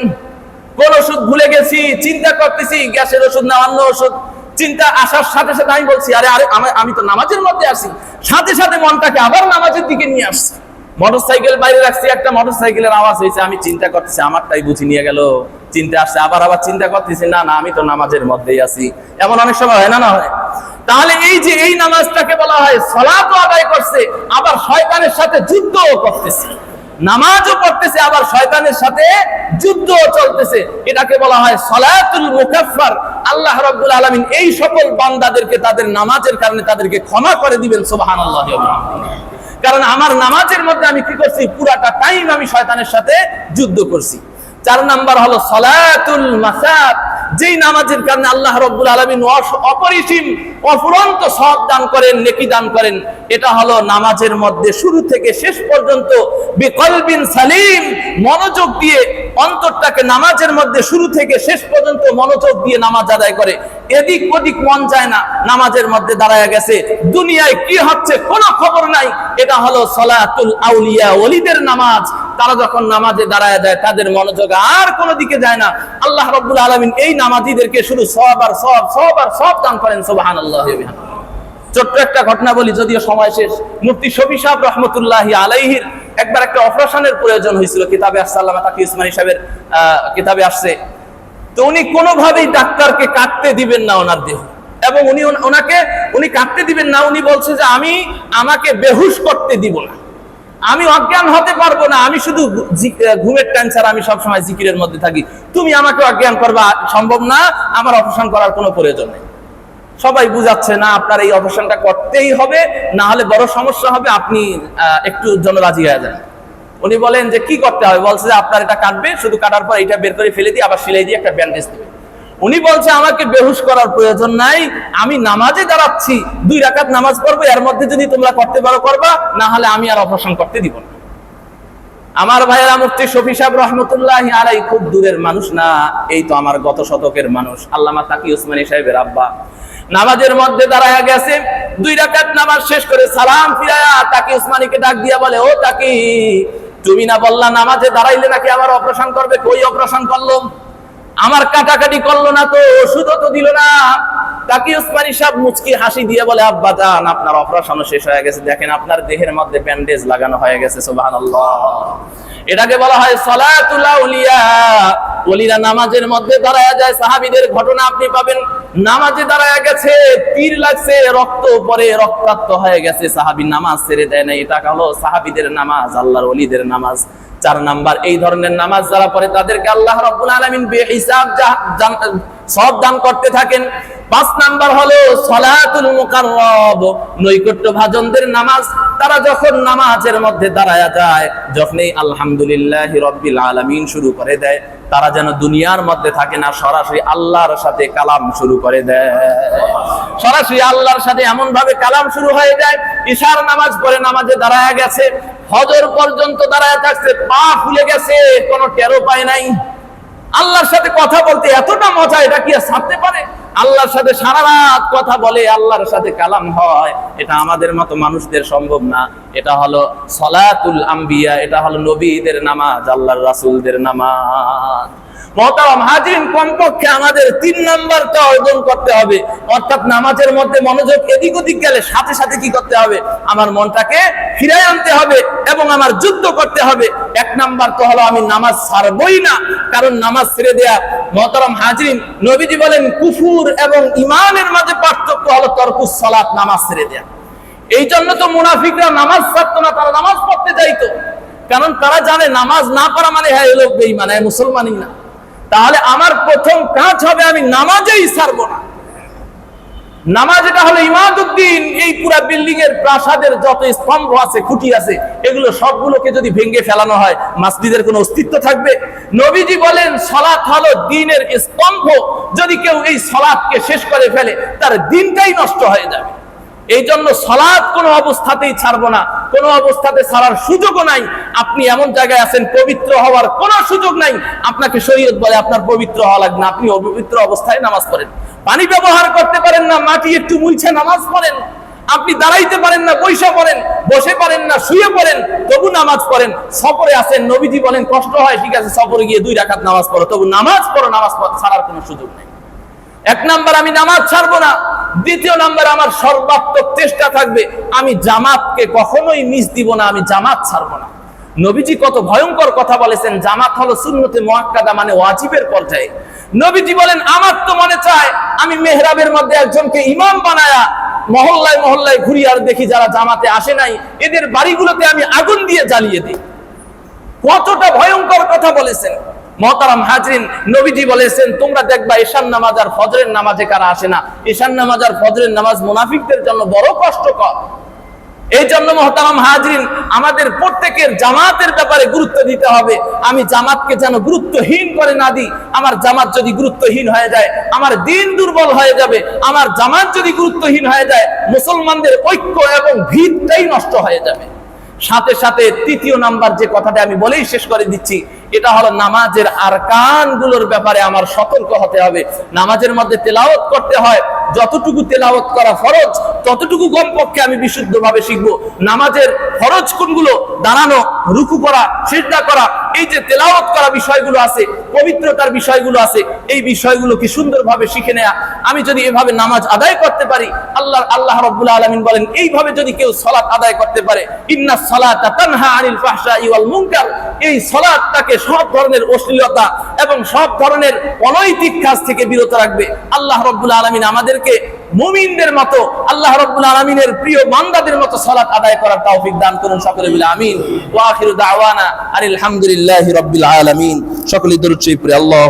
কোন ওষুধ ভুলে গেছি, চিন্তা করতেছি, গ্যাসের ওষুধ না অন্য ওষুধ। চিন্তা আসার সাথে সাথে আমি বলছি, আরে আরে আমি তো নামাজের মধ্যে আছি। সাথে সাথে মনটাকে আবার নামাজের দিকে নিয়ে আসছি। মোটরসাইকেল বাইরে রাখছি, একটা মোটরসাইকেলের আওয়াজ হয়েছে, আমি চিন্তা করতেছি, আমারটাই বুঝি নিয়ে গেল। চিন্তা আসছে, আবার চিন্তা করতেছি, না না, আমি তো নামাজের মধ্যেই আছি। এমন অনেক সময় হয় না, না হয়? তাহলে এই যে এই নামাজটাকে বলা হয় সালাতও আদায় করছে, আবার শয়তানের সাথে যুদ্ধও করতেছে। নামাজও পড়তেছে, আবার শয়তানের সাথে যুদ্ধও চলতেছে। এটাকে বলা হয় সালাতুল মুকাফফার। আল্লাহ রাব্বুল আলামিন এই সকল বান্দাদেরকে তাদের নামাজের কারণে তাদেরকে ক্ষমা করে দিবেন, সুবহানাল্লাহি ওয়া বিহামদিহি। কারণ আমার নামাজের মধ্যে আমি কি করছি? পুরাটা টাইম আমি শয়তানের সাথে যুদ্ধ করছি। 4 নাম্বার হলো সালাতুল মাসাব। যেই নামাজের কারণে আল্লাহ রাব্বুল আলামিন অপরিসীম অফুরন্ত সওয়াব দান করেন, নেকি দান করেন। এটা হলো নামাজের মধ্যে শুরু থেকে শেষ পর্যন্ত বিকলবিন সালিম, মনোযোগ দিয়ে অন্তরটাকে নামাজের মধ্যে শুরু থেকে শেষ পর্যন্ত মনোযোগ দিয়ে নামাজ আদায় করে। এদিক ওদিক মন যায় না, নামাজের মধ্যে দাঁড়ায় গেছে, দুনিয়ায় কি হচ্ছে কোনো খবর নাই। এটা হলো সালাতুল আউলিয়া, ওলিদের নামাজ। তারা যখন নামাজে দাঁড়ায় যায়, তাদের মনোযোগ আর কোনো দিকে যায় না। আল্লাহ রাব্বুল আলামিন এই নামাজীদেরকে শুধু সওয়াব আর সওয়াব, সওয়াব আর সওয়াব দান করেন, সুবহানাল্লাহি ওয়া বিহামদিহি। ছোট্ট একটা ঘটনা বলি, যদিও সময় শেষ। মুফতি শফি সাহেব রহমতুল্লাহি আলাইহির একবার একটা অপারেশনের প্রয়োজন হয়েছিল, কিতাবে আসসালামা তাকি উসমানী সাহেবের কিতাবে আসছে। তো উনি কোনোভাবেই ডাক্তারকে কাটতে দিবেন না ওনার দেহ, এবং উনি কাটতে দিবেন না। উনি বলছে যে আমাকে বেহুশ করতে দিব না, আমি অজ্ঞান হতে পারবো না, আমি শুধু ঘুমের ক্যান্সার, আমি সবসময় জিকিরের মধ্যে থাকি, তুমি আমাকে অজ্ঞান করবা সম্ভব না, আমার অপারেশন করার কোনো প্রয়োজন নেই। সবাই বুঝাচ্ছে, না আপনার এই অপারেশনটা করতেই হবে, না হলে বড় সমস্যা হবে, আপনি একটু জন্য রাজি হয়ে যান। উনি বলেন যে কি করতে হবে? বলছে যে আপনার এটা কাটবে, শুধু কাটার পর এটা বের করে ফেলে দিয়ে আবার সেলাই দিয়ে একটা ব্যান্ডেজ দেবে। উনি বলছে আমাকে বেহুশ করার প্রয়োজন নাই, আমি নামাজে দাঁড়াচ্ছি, 2 রাকাত নামাজ পড়বো, এর মধ্যে যদি তোমরা করতে পারো করবা, না হলে আমি আর অপারেশন করতে দিব না। আমার ভাইয়েরা, মুফতি শফি সাহেব রহমতুল্লাহি আলাইহি খুব দূরের মানুষ না, এই তো আমার গত শতকের মানুষ, আল্লামা তাকি উসমানী সাহেবের আব্বা। নামাজের মধ্যে দাঁড়ায়া গেছে, 2 রাকাত নামাজ শেষ করে সালাম ফিরায়া তাকি উসমানীকে ডাক দিয়া বলে, ও তাকি, তুমি না বললা নামাজে দাঁড়াইলে নাকি আবার অপারেশন করবে? কই অপারেশন করলো? আমার কাটাকাটি করলো না তো, ওষুধও তো দিল না। তাকি উসমানী সাহেব মুচকি হাসি দিয়ে বলে, আব্বা জান, আপনার অপারেশন শেষ হয়ে গেছে, দেখেন আপনার দেহের মধ্যে ব্যান্ডেজ লাগানো হয়ে গেছে, সুবহানাল্লাহ। এটাকে বলা হয় সালাতুল আউলিয়া। ওলিরা নামাজের মধ্যে দাঁড়ায় যায়। সাহাবীদের ঘটনা আপনি পাবেন, নামাজে দাঁড়ায় গেছে, তীর লাগছে, রক্ত পরে রক্তাক্ত হয়ে গেছে, সাহাবী নামাজ ছেড়ে দেয় না। এটা হলো সাহাবীদের নামাজ, আল্লাহর ওলিদের নামাজ। 4 নাম্বার, এই ধরনের নামাজ যারা পড়ে তাদেরকে আল্লাহ রাব্বুল আলামিন বেহিসাব সওয়াব দান করতে থাকেন। 5 নাম্বার হলো সালাতুল মুকাররাব, নৈকট্য ভাজনদের নামাজ। তারা যখন নামাজের মধ্যে দাঁড়ায় যায়, যখনই আলহামদুলিল্লাহি রাব্বিল আলামিন শুরু করে দেয়, তারা যেন দুনিয়ার মধ্যে থাকে না, সরাসরি আল্লাহর সাথে কালাম শুরু করে দেয়। সরাসরি আল্লাহর সাথে এমন ভাবে কালাম শুরু হয়ে যায়। ইশার নামাজ পড়ে নামাজে দাঁড়ায় গেছে, ফজর পর্যন্ত দাঁড়ায় থাকছে, পা ফুলে গেছে, কোনো টেরও পায় নাই। আল্লাহর সাথে কথা বলতে এতটা মজা, এটা কি আর ছাড়তে পারে? আল্লাহর সাথে সারা রাত কথা বলে, আল্লাহর সাথে কালাম হয়, এটা আমাদের মতো মানুষদের সম্ভব না। এটা হলো সালাতুল আম্বিয়া, এটা হলো নবীদের নামাজ, আল্লাহর রাসূলদের নামাজ। মুহতারাম হাজিরিন, কমপক্ষে আমাদের 3 নাম্বারটা অর্জন করতে হবে, অর্থাৎ নামাজের মধ্যে মনোযোগ এদিক ওদিক গেলে সাথে সাথে কি করতে হবে? আমার মনটাকে ফিরিয়ে আনতে হবে এবং আমার যুদ্ধ করতে হবে। 1 নাম্বার তো হলো আমি নামাজ ছাড়বই না, কারণ নামাজ ছেড়ে দেয়া, মুহতারাম হাজিরিন, নবীজি বলেন কুফর এবং ঈমানের মাঝে পার্থক্য হলো তরকুস সালাত, নামাজ ছেড়ে দেয়া। এই জন্য তো মুনাফিকরা নামাজ ছাড়তো না, তারা নামাজ পড়তে যাইতো, কারণ তারা জানে নামাজ না পড়া মানে হ্যাঁ এই লোক বেঈমান, মুসলমানই না। তাহলে আমার প্রথম কাজ হবে আমি নামাজেই ছাড়বো না। নামাজ এটা হলো ইমাদুদ্দিন। এই পুরা বিল্ডিং এর প্রাসাদের যত স্তম্ভ আছে, খুঁটি আছে, এগুলো সবগুলোকে যদি ভেঙে ফেলানো হয়, মসজিদের কোনো অস্তিত্ব থাকবে? নবীজি বলেন সালাত হলো দ্বীনের স্তম্ভ, যদি কেউ এই সালাতকে শেষ করে ফেলে তার দ্বীনটাই নষ্ট হয়ে যাবে। এই জন্য সালাত কোনো অবস্থাতেই ছাড়বো না, কোনো অবস্থাতে ছাড়ার সুযোগও নাই। আপনি এমন জায়গায় আছেন পবিত্র হওয়ার কোনো সুযোগ নাই, আপনাকে শরীয়ত বলে আপনার পবিত্র হওয়া লাগবে না, আপনি অপবিত্র অবস্থায় নামাজ পড়েন। পানি ব্যবহার করতে পারেন না, মাটি একটু মুছে নামাজ পড়েন। আপনি দাঁড়াইতে পারেন না, বসে পড়েন, বসে পারেন না, শুয়ে পড়েন, তবু নামাজ পড়েন। সফরে আছেন, নবীজি বলেন কষ্ট হয়, ঠিক আছে, সফরে গিয়ে 2 রাকাত নামাজ পড়ো, তবু নামাজ পড়ো, নামাজ ছাড়ার কোনো সুযোগ নেই। 1 নাম্বার আমি নামাজ ছাড়বো না। 2 নাম্বার আমার সর্বাত্মক চেষ্টা থাকবে আমি জামাতকে কখনোই মিস দিব না, আমি জামাত ছাড়বো না। নবীজি কত ভয়ঙ্কর কথা বলেছেন, জামাত হলো সুন্নতে মুআক্কাদা, মানে ওয়াজিবের পর্যায়ে। নবীজি বলেন আমার তো মনে চায় আমি মেহরাবের মধ্যে একজনকে ইমাম বানায়া মহল্লায় মহল্লায় ঘুরি আর দেখি যারা জামাতে আসে নাই, এদের বাড়িগুলোতে আমি আগুন দিয়ে জ্বালিয়ে দিই। কতটা ভয়ঙ্কর কথা বলেছেন। মুহতারাম হাজরিন, নবীজি বলেছেন তোমরা দেখবা ঈশার নামাজ আর ফজরের নামাজে কারা আসে না। ঈশার নামাজ আর ফজরের নামাজ মুনাফিকদের জন্য বড় কষ্টকর। এই জন্য মুহতারাম হাজরিন, আমাদের প্রত্যেকের জামাতের ব্যাপারে গুরুত্ব দিতে হবে। আমি জামাতকে যেন গুরুত্বহীন করে না দিই। আমার জামাত যদি গুরুত্বহীন হয়ে যায়, আমার দ্বীন দুর্বল হয়ে যাবে। আমার জামাত যদি গুরুত্বহীন হয়ে যায়, মুসলমানদের ঐক্য এবং ভিতটাই নষ্ট হয়ে যাবে। সাথে সাথে 3 নাম্বার যে কথাটা আমি বলেই শেষ করে দিচ্ছি, এটা হলো নামাজের আরকান গুলোর ব্যাপারে আমার সতর্ক হতে হবে। নামাজের মধ্যে তেলাওয়াত করতে হয়, যতটুকু তেলাওয়াত করা ফরজ ততটুকু কমপক্ষে আমি বিশুদ্ধভাবে শিখবো। নামাজের ফরজ কোনগুলো? দাঁড়ানো, রুকু করা, সিজদা করা, এই যে তেলাওয়াত করা বিষয়গুলো আছে, পবিত্রতার বিষয়গুলো আছে, এই বিষয়গুলো কি সুন্দরভাবে শিখে নেয়া। আমি যদি এভাবে নামাজ আদায় করতে পারি, আল্লাহ রাব্বুল আলামিন বলেন এইভাবে যদি কেউ সালাত আদায় করতে পারে, ইন্নাস সালাতা তানহা আনিল ফাহশাই ওয়াল মুনকার, এই সালাতটাকে সব ধরনের অশ্লীলতা এবং সব ধরনের অনৈতিক কাজ থেকে বিরত রাখবে। আল্লাহ রাব্বুল আলামিন আমাদেরকে মুমিনদের মতো, আল্লাহ রাব্বুল আলামিনের প্রিয় বান্দাদের মতো সালাত আদায় করার তৌফিক দান করুন সকলে বলে আমিন। ওয়া আখিরু দাওয়ানা আলহামদুলিল্লাহি রাব্বিল আলামিন। সকলে দরুদ শরীফ পড়ে আল্লাহ